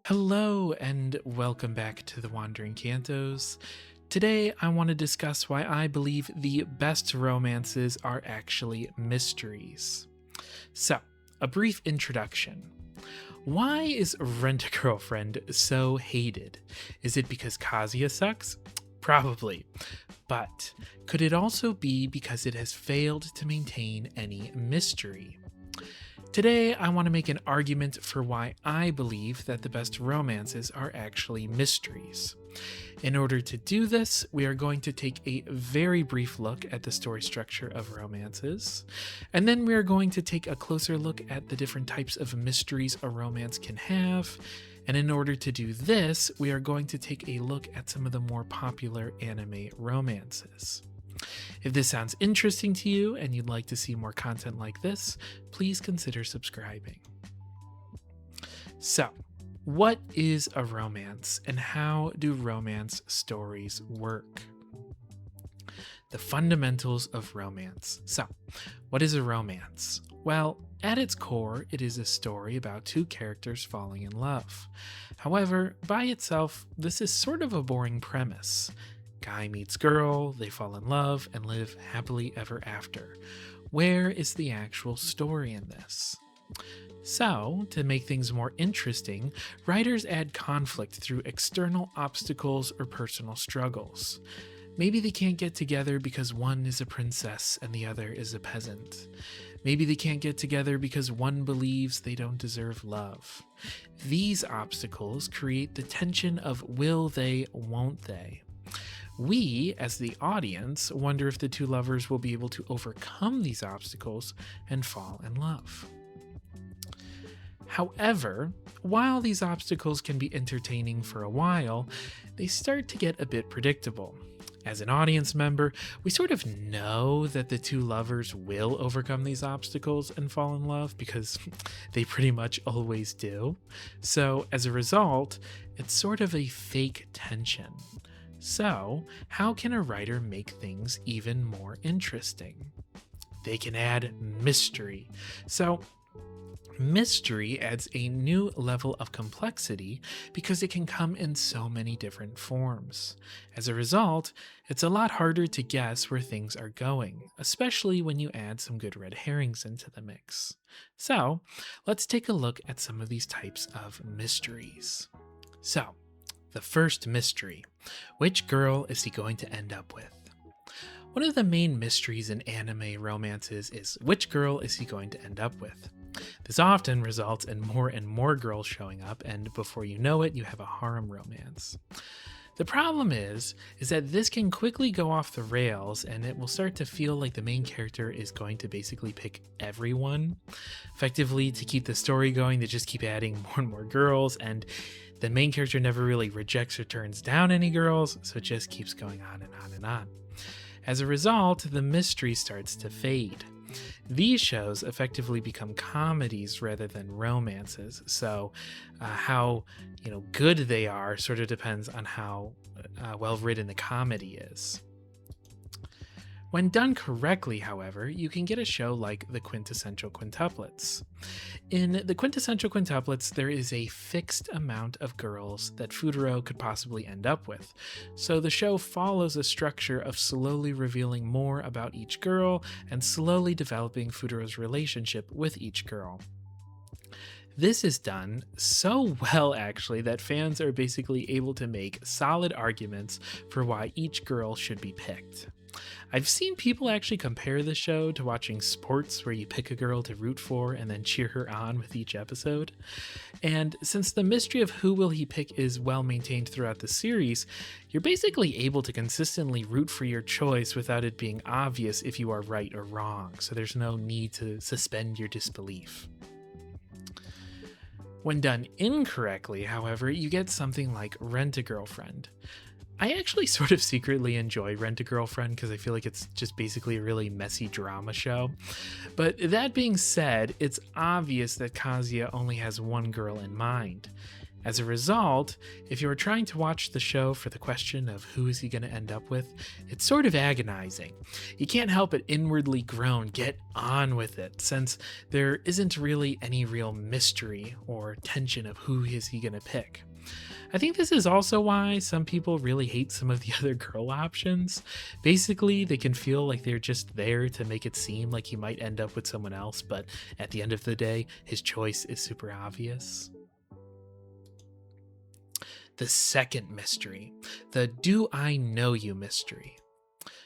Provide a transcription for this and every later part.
Hello and welcome back to the Wandering Cantos. Today I want to discuss why I believe the best romances are actually mysteries. So, a brief introduction. Why is Rent-A-Girlfriend so hated? Is it because Kazuya sucks? Probably. But could it also be because it has failed to maintain any mystery? Today, I want to make an argument for why I believe that the best romances are actually mysteries. In order to do this, we are going to take a very brief look at the story structure of romances, and then we are going to take a closer look at the different types of mysteries a romance can have. And in order to do this, we are going to take a look at some of the more popular anime romances. If this sounds interesting to you and you'd like to see more content like this, please consider subscribing. So, what is a romance and how do romance stories work? The fundamentals of romance. So, what is a romance? Well, at its core, it is a story about two characters falling in love. However, by itself, this is sort of a boring premise. Guy meets girl, they fall in love, and live happily ever after. Where is the actual story in this? So, to make things more interesting, writers add conflict through external obstacles or personal struggles. Maybe they can't get together because one is a princess and the other is a peasant. Maybe they can't get together because one believes they don't deserve love. These obstacles create the tension of will they, won't they? We, as the audience, wonder if the two lovers will be able to overcome these obstacles and fall in love. However, while these obstacles can be entertaining for a while, they start to get a bit predictable. As an audience member, we sort of know that the two lovers will overcome these obstacles and fall in love because they pretty much always do. So, as a result, it's sort of a fake tension. So, how can a writer make things even more interesting? They can add mystery. So, mystery adds a new level of complexity because it can come in so many different forms. As a result, it's a lot harder to guess where things are going, especially when you add some good red herrings into the mix. So, let's take a look at some of these types of mysteries. So, the first mystery. Which girl is he going to end up with? One of the main mysteries in anime romances is which girl is he going to end up with? This often results in more and more girls showing up, and before you know it, you have a harem romance. The problem is that this can quickly go off the rails and it will start to feel like the main character is going to basically pick everyone. Effectively, to keep the story going, they just keep adding more and more girls, and the main character never really rejects or turns down any girls, so it just keeps going on and on and on. As a result, the mystery starts to fade. These shows effectively become comedies rather than romances, so how good they are sort of depends on how well written the comedy is. When done correctly, however, you can get a show like the Quintessential Quintuplets. In the Quintessential Quintuplets, there is a fixed amount of girls that Futaro could possibly end up with, so the show follows a structure of slowly revealing more about each girl and slowly developing Futaro's relationship with each girl. This is done so well, actually, that fans are basically able to make solid arguments for why each girl should be picked. I've seen people actually compare the show to watching sports where you pick a girl to root for and then cheer her on with each episode. And since the mystery of who will he pick is well maintained throughout the series, you're basically able to consistently root for your choice without it being obvious if you are right or wrong, so there's no need to suspend your disbelief. When done incorrectly, however, you get something like Rent-A-Girlfriend. I actually sort of secretly enjoy Rent-A-Girlfriend because I feel like it's just basically a really messy drama show. But that being said, it's obvious that Kazuya only has one girl in mind. As a result, if you're trying to watch the show for the question of who is he going to end up with, it's sort of agonizing. You can't help but inwardly groan, get on with it, since there isn't really any real mystery or tension of who is he going to pick. I think this is also why some people really hate some of the other girl options. Basically, they can feel like they're just there to make it seem like he might end up with someone else, but at the end of the day, his choice is super obvious. The second mystery, the Do I Know You mystery.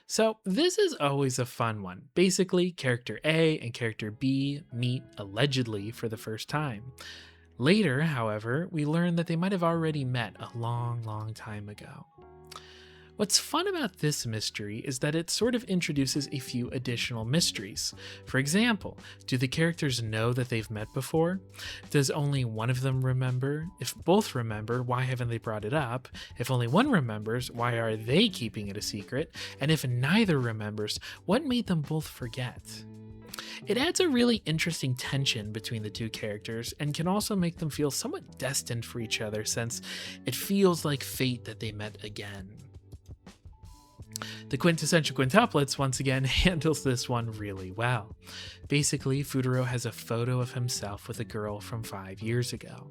So this is always a fun one. Basically, character A and character B meet allegedly for the first time. Later, however, we learn that they might have already met a long time ago. What's fun about this mystery is that it sort of introduces a few additional mysteries. For example, do the characters know that they've met before? Does only one of them remember? If both remember, why haven't they brought it up? If only one remembers, why are they keeping it a secret? And if neither remembers, what made them both forget? It adds a really interesting tension between the two characters and can also make them feel somewhat destined for each other, since it feels like fate that they met again. The Quintessential Quintuplets once again handles this one really well. Basically, Futaro has a photo of himself with a girl from 5 years ago.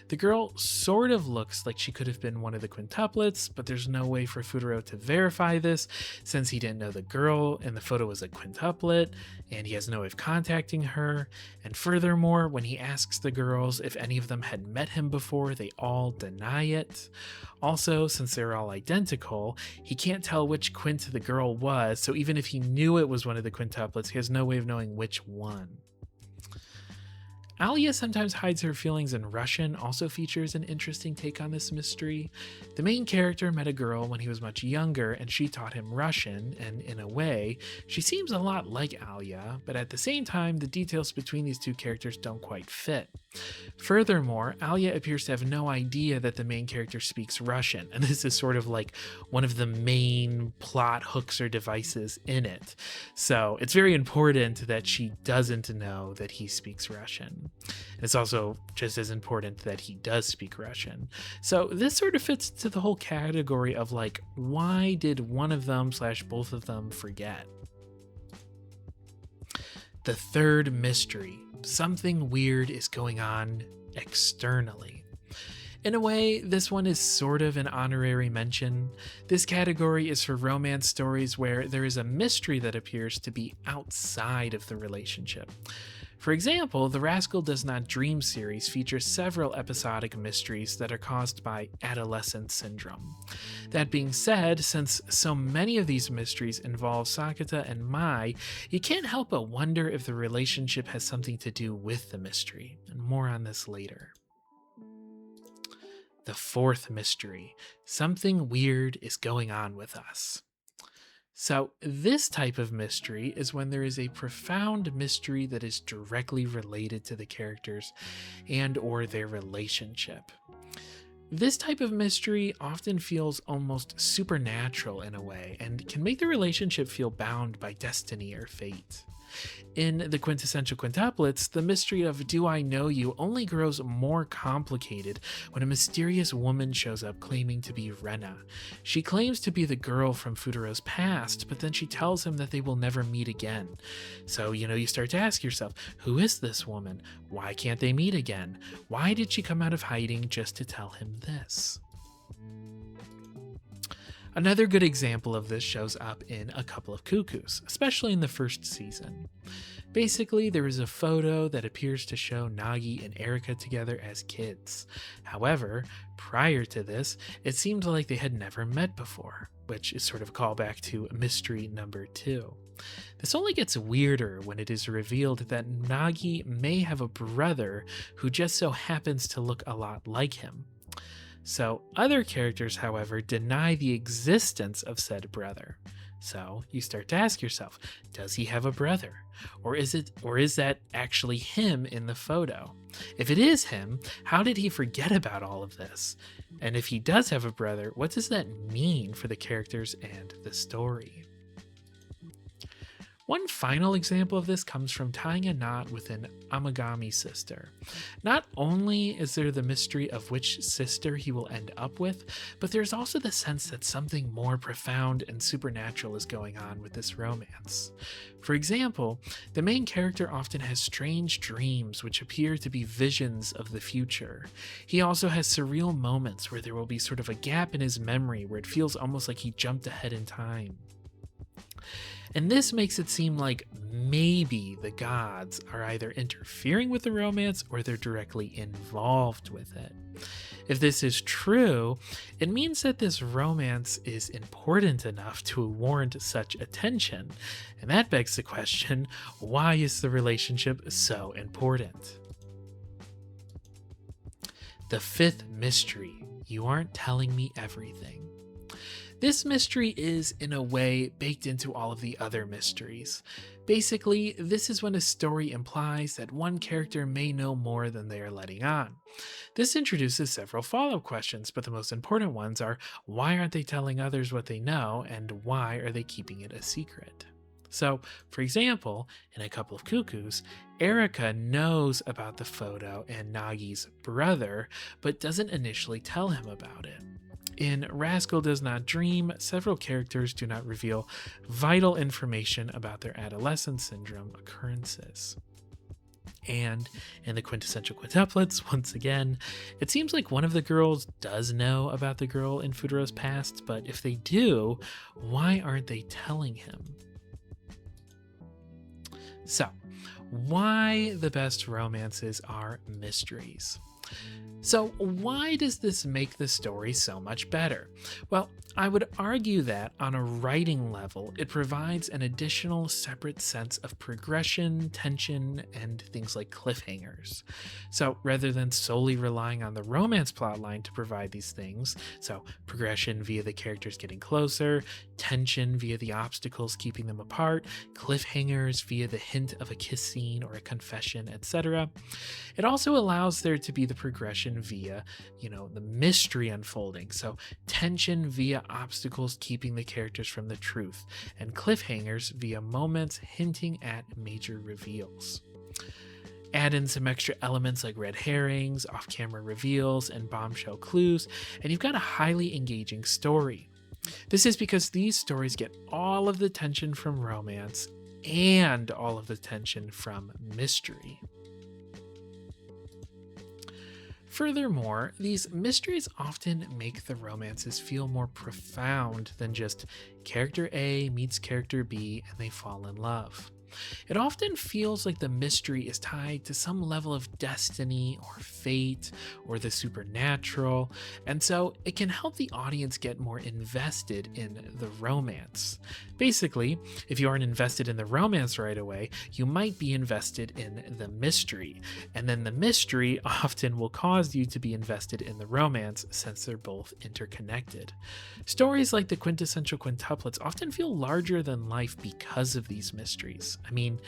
The girl sort of looks like she could have been one of the quintuplets, but there's no way for Futaro to verify this since he didn't know the girl and the photo was a quintuplet, and he has no way of contacting her. And furthermore, when he asks the girls if any of them had met him before, they all deny it. Also, since they're all identical, he can't tell which quint the girl was, so even if he knew it was one of the quintuplets, he has no way of knowing which one. Alia sometimes hides her feelings in Russian also features an interesting take on this mystery. The main character met a girl when he was much younger and she taught him Russian, and in a way, she seems a lot like Alia, but at the same time, the details between these two characters don't quite fit. Furthermore, Alia appears to have no idea that the main character speaks Russian, and this is sort of like one of the main plot hooks or devices in it. So it's very important that she doesn't know that he speaks Russian. It's also just as important that he does speak Russian. So this sort of fits to the whole category of like, why did one of them / both of them forget? The third mystery. Something weird is going on externally. In a way, this one is sort of an honorary mention. This category is for romance stories where there is a mystery that appears to be outside of the relationship. For example, the Rascal Does Not Dream series features several episodic mysteries that are caused by adolescent syndrome. That being said, since so many of these mysteries involve Sakata and Mai, you can't help but wonder if the relationship has something to do with the mystery, and more on this later. The fourth mystery. Something weird is going on with us. So this type of mystery is when there is a profound mystery that is directly related to the characters and or their relationship. This type of mystery often feels almost supernatural in a way and can make the relationship feel bound by destiny or fate. In the Quintessential Quintuplets, the mystery of Do I Know You only grows more complicated when a mysterious woman shows up claiming to be Rena. She claims to be the girl from Futaro's past, but then she tells him that they will never meet again. So, you start to ask yourself, who is this woman? Why can't they meet again? Why did she come out of hiding just to tell him this? Another good example of this shows up in A Couple of Cuckoos, especially in the first season. Basically, there is a photo that appears to show Nagi and Erika together as kids. However, prior to this, it seemed like they had never met before, which is sort of a callback to mystery number 2. This only gets weirder when it is revealed that Nagi may have a brother who just so happens to look a lot like him. So other characters, however, deny the existence of said brother. So you start to ask yourself, does he have a brother? Or is that actually him in the photo? If it is him, how did he forget about all of this? And if he does have a brother, what does that mean for the characters and the story? One final example of this comes from tying a knot with an Amagami Sister. Not only is there the mystery of which sister he will end up with, but there's also the sense that something more profound and supernatural is going on with this romance. For example, the main character often has strange dreams which appear to be visions of the future. He also has surreal moments where there will be sort of a gap in his memory where it feels almost like he jumped ahead in time. And this makes it seem like maybe the gods are either interfering with the romance or they're directly involved with it. If this is true, it means that this romance is important enough to warrant such attention. And that begs the question, why is the relationship so important? The fifth mystery, you aren't telling me everything. This mystery is, in a way, baked into all of the other mysteries. Basically, this is when a story implies that one character may know more than they are letting on. This introduces several follow-up questions, but the most important ones are, why aren't they telling others what they know, and why are they keeping it a secret? So, for example, in A Couple of Cuckoos, Erica knows about the photo and Nagi's brother, but doesn't initially tell him about it. In Rascal Does Not Dream, several characters do not reveal vital information about their adolescence syndrome occurrences. And in the Quintessential Quintuplets, once again, it seems like one of the girls does know about the girl in Furuo's past, but if they do, why aren't they telling him? So, why the best romances are mysteries? So why does this make the story so much better? Well, I would argue that on a writing level, it provides an additional separate sense of progression, tension, and things like cliffhangers. So rather than solely relying on the romance plotline to provide these things, so progression via the characters getting closer, tension via the obstacles keeping them apart, cliffhangers via the hint of a kiss scene or a confession, etc., it also allows there to be the progression via, the mystery unfolding. So tension via obstacles keeping the characters from the truth, and cliffhangers via moments hinting at major reveals. Add in some extra elements like red herrings, off-camera reveals, and bombshell clues, and you've got a highly engaging story. This is because these stories get all of the tension from romance and all of the tension from mystery. Furthermore, these mysteries often make the romances feel more profound than just character A meets character B and they fall in love. It often feels like the mystery is tied to some level of destiny or fate or the supernatural, and so it can help the audience get more invested in the romance. Basically, if you aren't invested in the romance right away, you might be invested in the mystery, and then the mystery often will cause you to be invested in the romance since they're both interconnected. Stories like the Quintessential Quintuplets often feel larger than life because of these mysteries. I mean,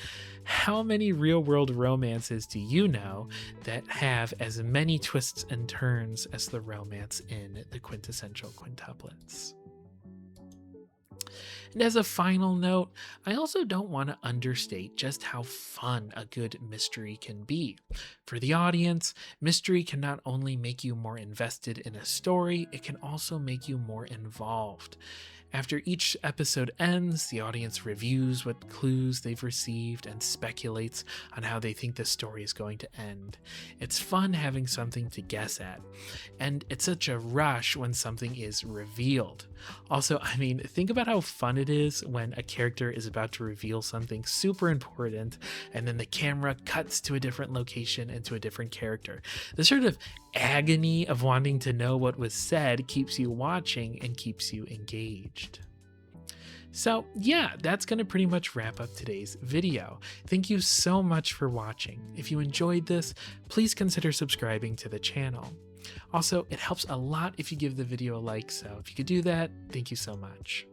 how many real-world romances do you know that have as many twists and turns as the romance in the Quintessential Quintuplets? And as a final note, I also don't want to understate just how fun a good mystery can be. For the audience, mystery can not only make you more invested in a story, it can also make you more involved. After each episode ends, the audience reviews what clues they've received and speculates on how they think the story is going to end. It's fun having something to guess at, and it's such a rush when something is revealed. Also, think about how fun it is when a character is about to reveal something super important, and then the camera cuts to a different location and to a different character. The sort of agony of wanting to know what was said keeps you watching and keeps you engaged. So yeah, that's going to pretty much wrap up today's video. Thank you so much for watching. If you enjoyed this, please consider subscribing to the channel. Also, it helps a lot if you give the video a like, so if you could do that, thank you so much.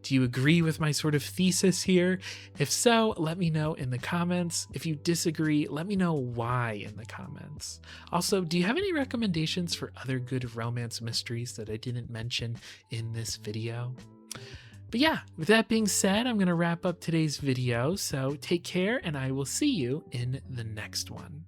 Do you agree with my sort of thesis here? If so, let me know in the comments. If you disagree, let me know why in the comments. Also, do you have any recommendations for other good romance mysteries that I didn't mention in this video? But yeah, with that being said, I'm going to wrap up today's video. So take care, and I will see you in the next one.